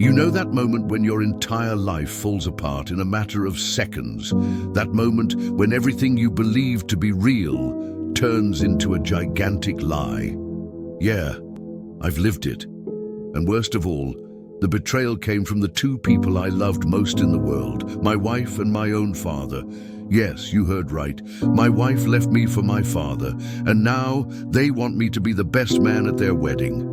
You know that moment when your entire life falls apart in a matter of seconds? That moment when everything you believed to be real turns into a gigantic lie? Yeah, I've lived it. And worst of all, the betrayal came from the two people I loved most in the world, my wife and my own father. Yes, you heard right. My wife left me for my father, and now they want me to be the best man at their wedding.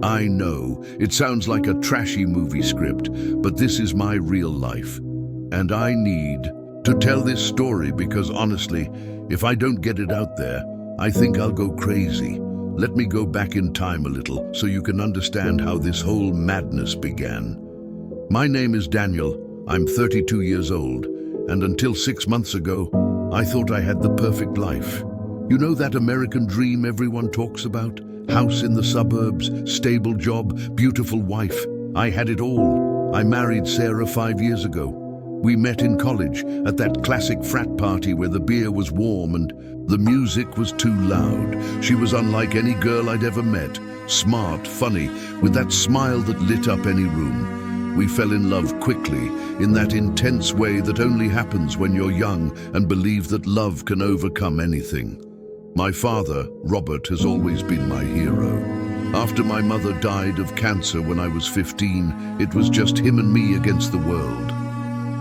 I know, it sounds like a trashy movie script, but this is my real life. And I need to tell this story because honestly, if I don't get it out there, I think I'll go crazy. Let me go back in time a little so you can understand how this whole madness began. My name is Daniel. I'm 32 years old, and until 6 months ago, I thought I had the perfect life. You know that American dream everyone talks about? House in the suburbs, stable job, beautiful wife. I had it all. I married Sarah 5 years ago. We met in college at that classic frat party where the beer was warm and the music was too loud. She was unlike any girl I'd ever met. Smart, funny, with that smile that lit up any room. We fell in love quickly, in that intense way that only happens when you're young and believe that love can overcome anything. My father, Robert, has always been my hero. After my mother died of cancer when I was 15, it was just him and me against the world.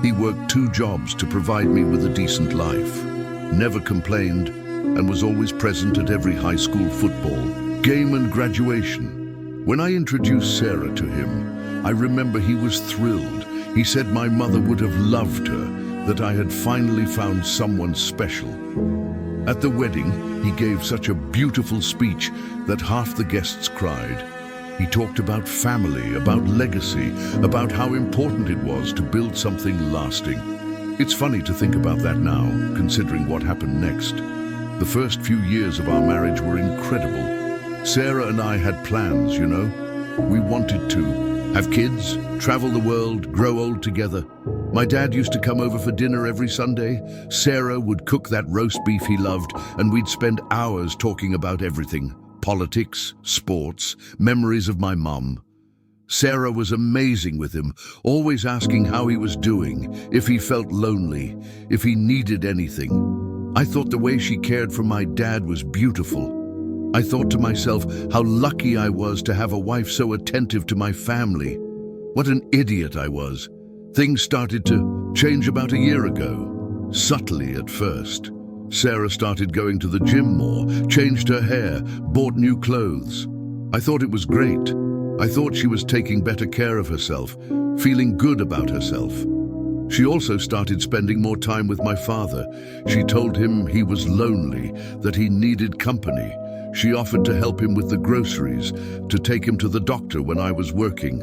He worked 2 jobs to provide me with a decent life, never complained, and was always present at every high school football game and graduation. When I introduced Sarah to him, I remember he was thrilled. He said my mother would have loved her, that I had finally found someone special. At the wedding, he gave such a beautiful speech that half the guests cried. He talked about family, about legacy, about how important it was to build something lasting. It's funny to think about that now, considering what happened next. The first few years of our marriage were incredible. Sarah and I had plans, you know. We wanted to have kids, travel the world, grow old together. My dad used to come over for dinner every Sunday. Sarah would cook that roast beef he loved, and we'd spend hours talking about everything. Politics, sports, memories of my mum. Sarah was amazing with him, always asking how he was doing, if he felt lonely, if he needed anything. I thought the way she cared for my dad was beautiful. I thought to myself how lucky I was to have a wife so attentive to my family. What an idiot I was. Things started to change about a year ago, subtly at first. Sarah started going to the gym more, changed her hair, bought new clothes. I thought it was great. I thought she was taking better care of herself, feeling good about herself. She also started spending more time with my father. She told him he was lonely, that he needed company. She offered to help him with the groceries, to take him to the doctor when I was working.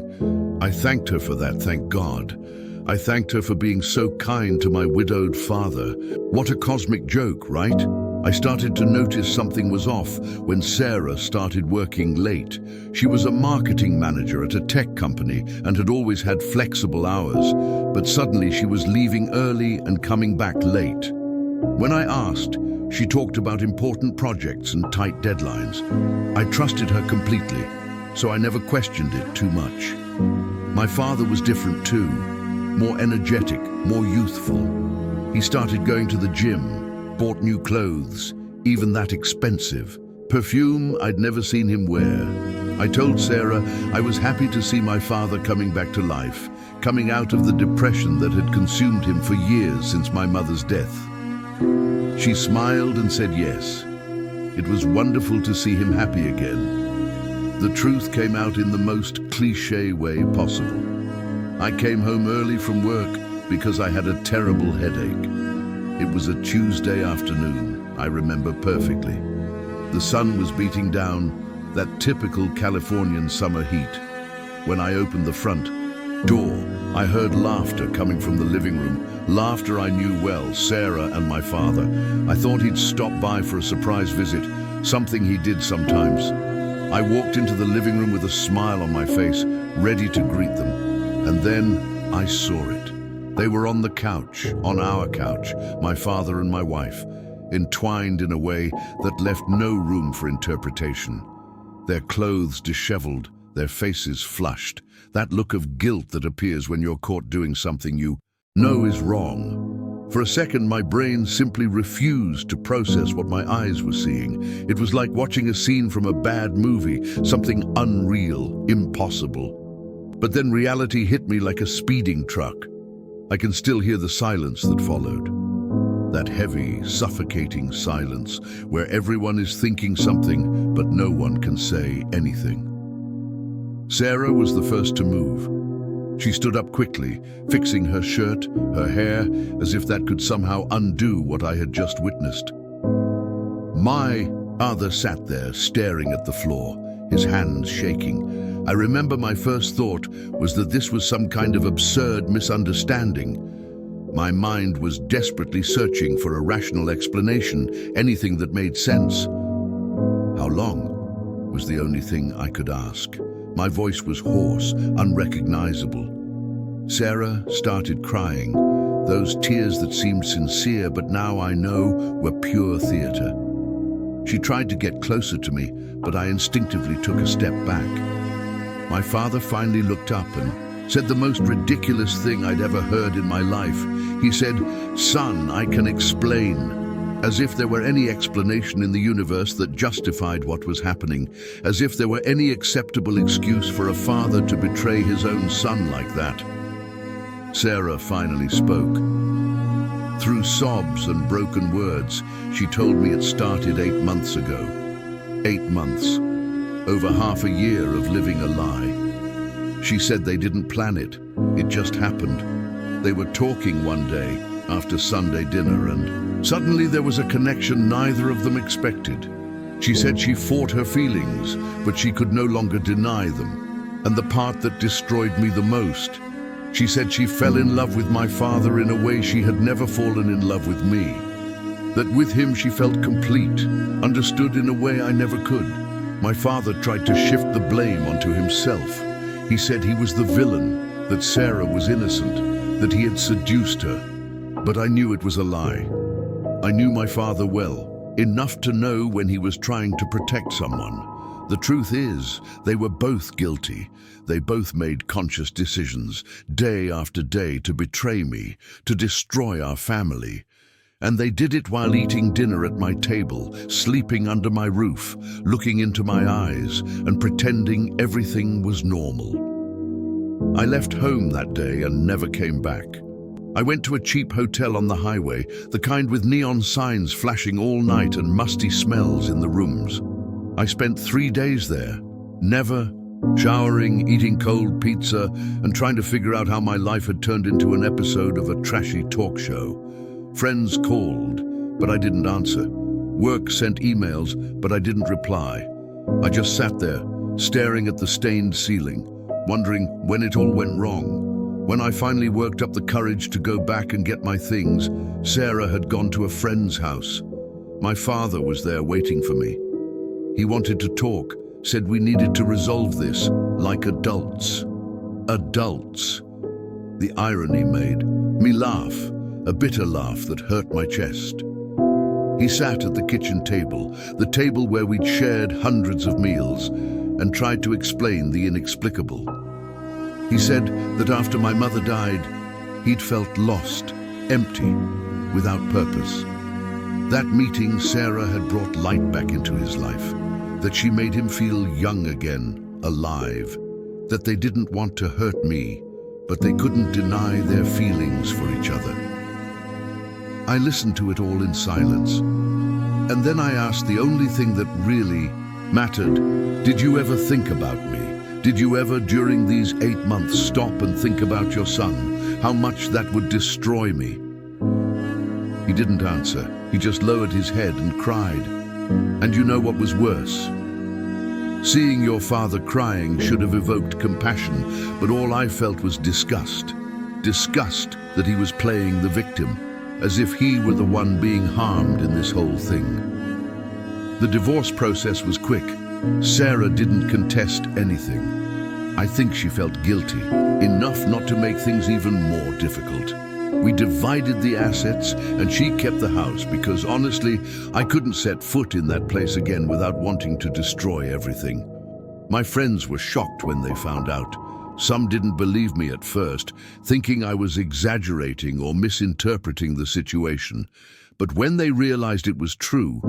I thanked her for that, thank God. I thanked her for being so kind to my widowed father. What a cosmic joke, right? I started to notice something was off when Sarah started working late. She was a marketing manager at a tech company and had always had flexible hours, but suddenly she was leaving early and coming back late. When I asked, she talked about important projects and tight deadlines. I trusted her completely, so I never questioned it too much. My father was different too. More energetic, more youthful. He started going to the gym, bought new clothes, even that expensive. Perfume I'd never seen him wear. I told Sarah I was happy to see my father coming back to life, coming out of the depression that had consumed him for years since my mother's death. She smiled and said yes. It was wonderful to see him happy again. The truth came out in the most cliché way possible. I came home early from work because I had a terrible headache. It was a Tuesday afternoon, I remember perfectly. The sun was beating down, that typical Californian summer heat. When I opened the front door, I heard laughter coming from the living room. Laughter I knew well, Sarah and my father. I thought he'd stop by for a surprise visit, something he did sometimes. I walked into the living room with a smile on my face, ready to greet them. And then I saw it. They were on the couch, on our couch, my father and my wife, entwined in a way that left no room for interpretation. Their clothes disheveled, their faces flushed, that look of guilt that appears when you're caught doing something you know is wrong. For a second, my brain simply refused to process what my eyes were seeing. It was like watching a scene from a bad movie, something unreal, impossible. But then reality hit me like a speeding truck. I can still hear the silence that followed. That heavy, suffocating silence where everyone is thinking something, but no one can say anything. Sarah was the first to move. She stood up quickly, fixing her shirt, her hair, as if that could somehow undo what I had just witnessed. My father sat there, staring at the floor, his hands shaking. I remember my first thought was that this was some kind of absurd misunderstanding. My mind was desperately searching for a rational explanation, anything that made sense. How long was the only thing I could ask. My voice was hoarse, unrecognizable. Sarah started crying, those tears that seemed sincere but now I know were pure theater. She tried to get closer to me, but I instinctively took a step back. My father finally looked up and said the most ridiculous thing I'd ever heard in my life. He said, "Son, I can explain." As if there were any explanation in the universe that justified what was happening, as if there were any acceptable excuse for a father to betray his own son like that. Sarah finally spoke. Through sobs and broken words, she told me it started 8 months ago. 8 months. Over half a year of living a lie. She said they didn't plan it. It just happened. They were talking one day after Sunday dinner and suddenly there was a connection neither of them expected. She said she fought her feelings, but she could no longer deny them. And the part that destroyed me the most, she said she fell in love with my father in a way she had never fallen in love with me. That with him she felt complete, understood in a way I never could. My father tried to shift the blame onto himself. He said he was the villain, that Sarah was innocent, that he had seduced her. But I knew it was a lie. I knew my father well, enough to know when he was trying to protect someone. The truth is, they were both guilty. They both made conscious decisions, day after day, to betray me, to destroy our family. And they did it while eating dinner at my table, sleeping under my roof, looking into my eyes, and pretending everything was normal. I left home that day and never came back. I went to a cheap hotel on the highway, the kind with neon signs flashing all night and musty smells in the rooms. I spent 3 days there, never showering, eating cold pizza, and trying to figure out how my life had turned into an episode of a trashy talk show. Friends called, but I didn't answer. Work sent emails, but I didn't reply. I just sat there, staring at the stained ceiling, wondering when it all went wrong. When I finally worked up the courage to go back and get my things, Sarah had gone to a friend's house. My father was there waiting for me. He wanted to talk, said we needed to resolve this, like adults. Adults. The irony made me laugh, a bitter laugh that hurt my chest. He sat at the kitchen table, the table where we'd shared hundreds of meals, and tried to explain the inexplicable. He said that after my mother died, he'd felt lost, empty, without purpose. That meeting, Sarah had brought light back into his life, that she made him feel young again, alive, that they didn't want to hurt me, but they couldn't deny their feelings for each other. I listened to it all in silence, and then I asked the only thing that really mattered, did you ever think about me? Did you ever, during these 8 months, stop and think about your son? How much that would destroy me? He didn't answer. He just lowered his head and cried. And you know what was worse? Seeing your father crying should have evoked compassion, but all I felt was disgust. Disgust that he was playing the victim, as if he were the one being harmed in this whole thing. The divorce process was quick. Sarah didn't contest anything. I think she felt guilty, enough not to make things even more difficult. We divided the assets and she kept the house because honestly, I couldn't set foot in that place again without wanting to destroy everything. My friends were shocked when they found out. Some didn't believe me at first, thinking I was exaggerating or misinterpreting the situation. But when they realized it was true,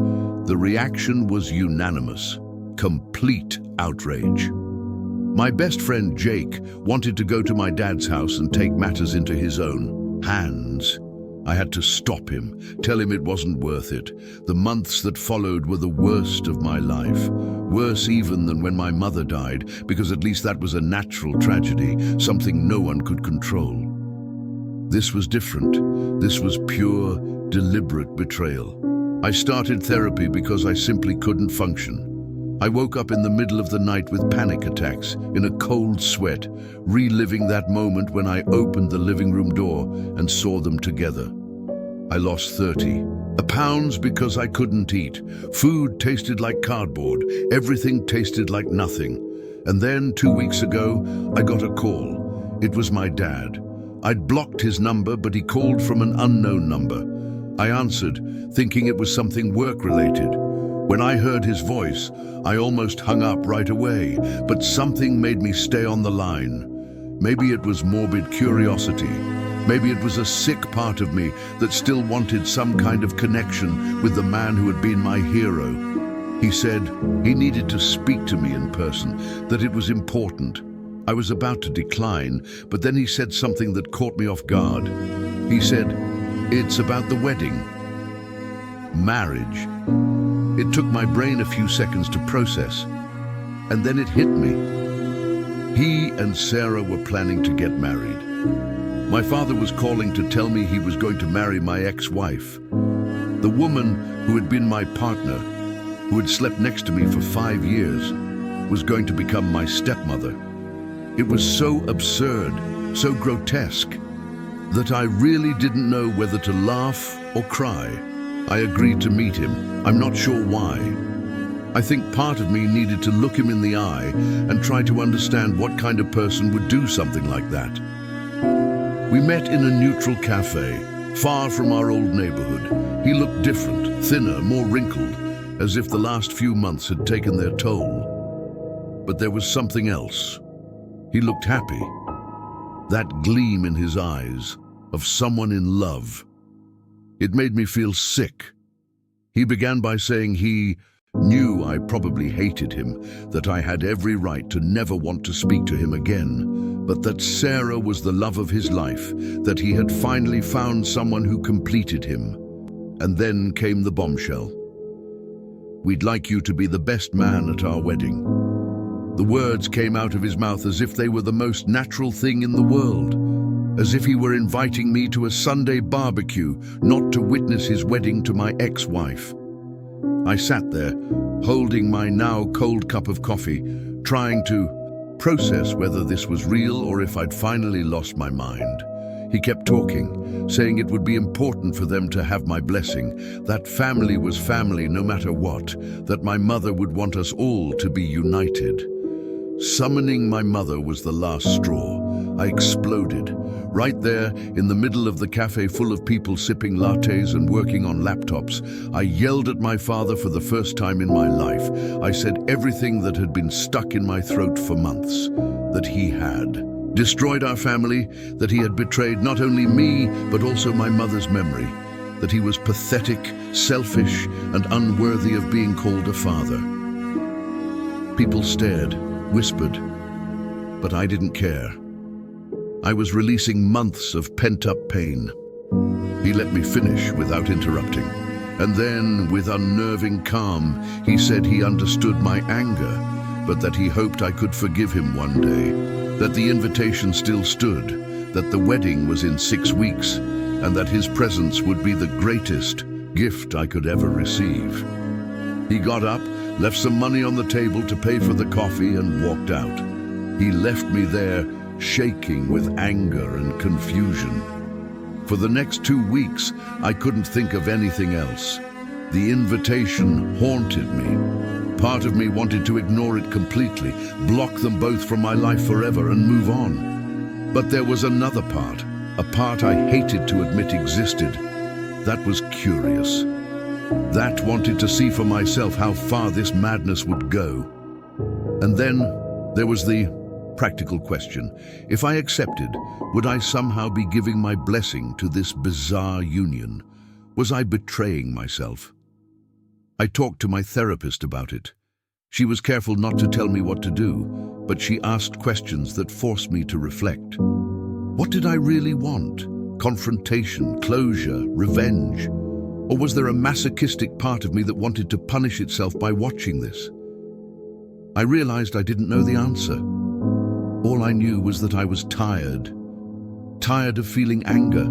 the reaction was unanimous. Complete outrage. My best friend Jake wanted to go to my dad's house and take matters into his own hands. I had to stop him, tell him it wasn't worth it. The months that followed were the worst of my life. Worse even than when my mother died, because at least that was a natural tragedy, something no one could control. This was different. This was pure, deliberate betrayal. I started therapy because I simply couldn't function. I woke up in the middle of the night with panic attacks, in a cold sweat, reliving that moment when I opened the living room door and saw them together. I lost 30 pounds because I couldn't eat. Food tasted like cardboard. Everything tasted like nothing. And then, 2 weeks ago, I got a call. It was my dad. I'd blocked his number, but he called from an unknown number. I answered, thinking it was something work-related. When I heard his voice, I almost hung up right away, but something made me stay on the line. Maybe it was morbid curiosity. Maybe it was a sick part of me that still wanted some kind of connection with the man who had been my hero. He said he needed to speak to me in person, that it was important. I was about to decline, but then he said something that caught me off guard. He said, "It's about the wedding." Marriage. It took my brain a few seconds to process, and then it hit me. He and Sarah were planning to get married. My father was calling to tell me he was going to marry my ex-wife. The woman who had been my partner, who had slept next to me for 5 years, was going to become my stepmother. It was so absurd, so grotesque, that I really didn't know whether to laugh or cry. I agreed to meet him. I'm not sure why. I think part of me needed to look him in the eye and try to understand what kind of person would do something like that. We met in a neutral cafe, far from our old neighborhood. He looked different, thinner, more wrinkled, as if the last few months had taken their toll. But there was something else. He looked happy. That gleam in his eyes, of someone in love. It made me feel sick. He began by saying he knew I probably hated him, that I had every right to never want to speak to him again, but that Sarah was the love of his life, that he had finally found someone who completed him. And then came the bombshell. "We'd like you to be the best man at our wedding." The words came out of his mouth as if they were the most natural thing in the world. As if he were inviting me to a Sunday barbecue, not to witness his wedding to my ex-wife. I sat there, holding my now cold cup of coffee, trying to process whether this was real or if I'd finally lost my mind. He kept talking, saying it would be important for them to have my blessing, that family was family no matter what, that my mother would want us all to be united. Summoning my mother was the last straw. I exploded. Right there, in the middle of the cafe full of people sipping lattes and working on laptops, I yelled at my father for the first time in my life. I said everything that had been stuck in my throat for months, that he had destroyed our family, that he had betrayed not only me, but also my mother's memory, that he was pathetic, selfish, and unworthy of being called a father. People stared, whispered, but I didn't care. I was releasing months of pent-up pain. He let me finish without interrupting. And then, with unnerving calm, he said he understood my anger, but that he hoped I could forgive him one day, that the invitation still stood, that the wedding was in 6 weeks, and that his presence would be the greatest gift I could ever receive. He got up, left some money on the table to pay for the coffee, and walked out. He left me there, shaking with anger and confusion. For the next 2 weeks, I couldn't think of anything else. The invitation haunted me. Part of me wanted to ignore it completely, block them both from my life forever and move on. But there was another part, a part I hated to admit existed. That was curious. That wanted to see for myself how far this madness would go. And then there was the practical question. If I accepted, would I somehow be giving my blessing to this bizarre union? Was I betraying myself? I talked to my therapist about it. She was careful not to tell me what to do, but she asked questions that forced me to reflect. What did I really want? Confrontation, closure, revenge? Or was there a masochistic part of me that wanted to punish itself by watching this? I realized I didn't know the answer. All I knew was that I was tired. Tired of feeling anger.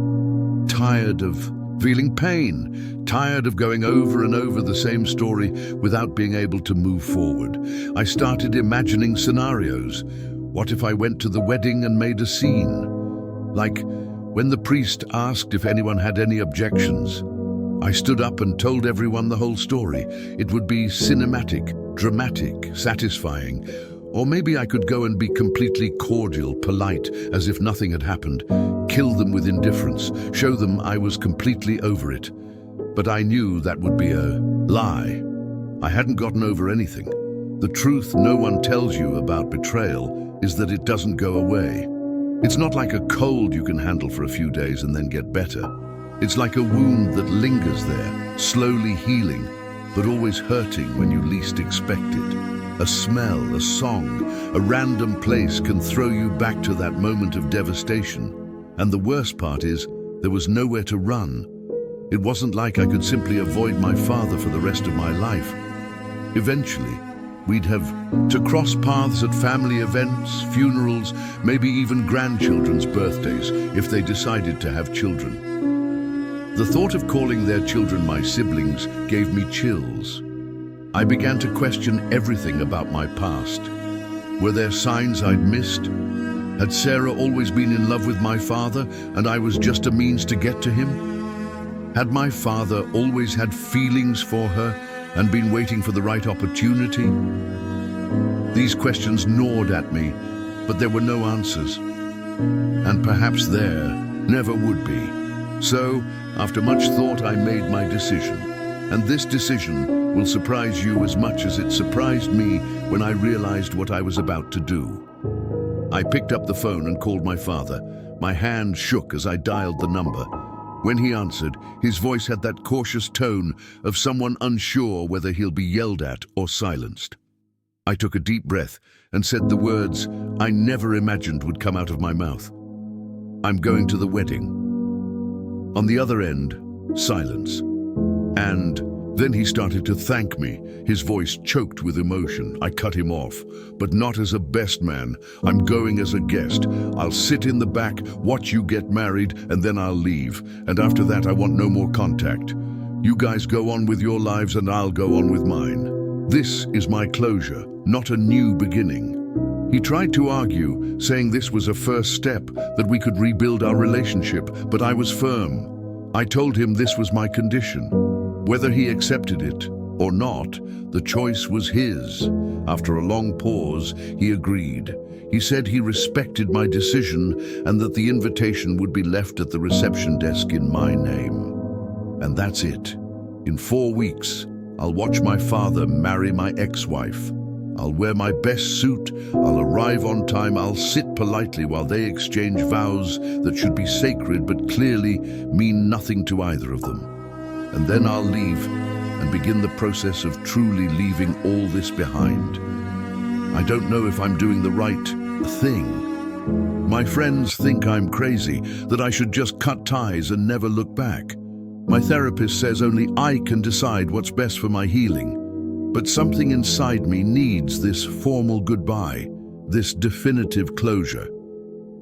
Tired of feeling pain. Tired of going over and over the same story without being able to move forward. I started imagining scenarios. What if I went to the wedding and made a scene? Like when the priest asked if anyone had any objections. I stood up and told everyone the whole story. It would be cinematic, dramatic, satisfying. Or maybe I could go and be completely cordial, polite, as if nothing had happened, kill them with indifference, show them I was completely over it. But I knew that would be a lie. I hadn't gotten over anything. The truth no one tells you about betrayal is that it doesn't go away. It's not like a cold you can handle for a few days and then get better. It's like a wound that lingers there, slowly healing, but always hurting when you least expect it. A smell, a song, a random place can throw you back to that moment of devastation. And the worst part is, there was nowhere to run. It wasn't like I could simply avoid my father for the rest of my life. Eventually, we'd have to cross paths at family events, funerals, maybe even grandchildren's birthdays, if they decided to have children. The thought of calling their children my siblings gave me chills. I began to question everything about my past. Were there signs I'd missed? Had Sarah always been in love with my father and I was just a means to get to him? Had my father always had feelings for her and been waiting for the right opportunity? These questions gnawed at me, but there were no answers. And perhaps there never would be. So, after much thought, I made my decision. And this decision will surprise you as much as it surprised me when I realized what I was about to do. I picked up the phone and called my father. My hand shook as I dialed the number. When he answered, his voice had that cautious tone of someone unsure whether he'll be yelled at or silenced. I took a deep breath and said the words I never imagined would come out of my mouth. I'm going to the wedding. On the other end, silence. And then he started to thank me, his voice choked with emotion. I cut him off, but not as a best man. I'm going as a guest. I'll sit in the back, watch you get married, and then I'll leave. And after that, I want no more contact. You guys go on with your lives and I'll go on with mine. This is my closure, not a new beginning. He tried to argue, saying this was a first step, that we could rebuild our relationship, but I was firm. I told him this was my condition. Whether he accepted it or not, the choice was his. After a long pause, he agreed. He said he respected my decision and that the invitation would be left at the reception desk in my name. And that's it. In 4 weeks, I'll watch my father marry my ex-wife. I'll wear my best suit, I'll arrive on time, I'll sit politely while they exchange vows that should be sacred but clearly mean nothing to either of them. And then I'll leave and begin the process of truly leaving all this behind. I don't know if I'm doing the right thing. My friends think I'm crazy, that I should just cut ties and never look back. My therapist says only I can decide what's best for my healing. But something inside me needs this formal goodbye, this definitive closure.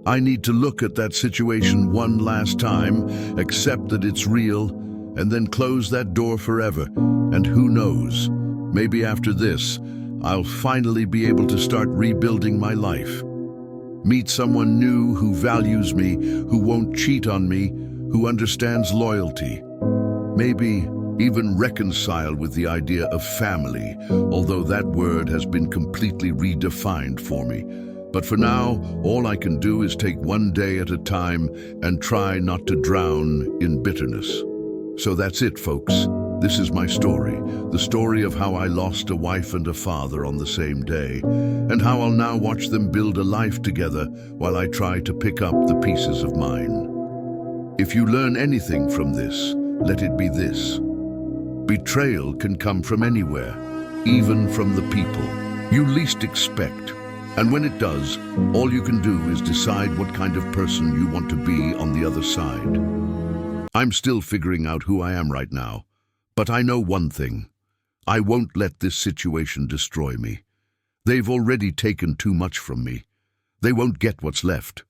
I need to look at that situation one last time, accept that it's real, and then close that door forever. And who knows, maybe after this, I'll finally be able to start rebuilding my life. Meet someone new who values me, who won't cheat on me, who understands loyalty. Maybe even reconcile with the idea of family, although that word has been completely redefined for me. But for now, all I can do is take one day at a time and try not to drown in bitterness. So that's it, folks. This is my story, the story of how I lost a wife and a father on the same day, and how I'll now watch them build a life together while I try to pick up the pieces of mine. If you learn anything from this, let it be this. Betrayal can come from anywhere, even from the people you least expect. And when it does, all you can do is decide what kind of person you want to be on the other side. I'm still figuring out who I am right now, but I know one thing. I won't let this situation destroy me. They've already taken too much from me. They won't get what's left.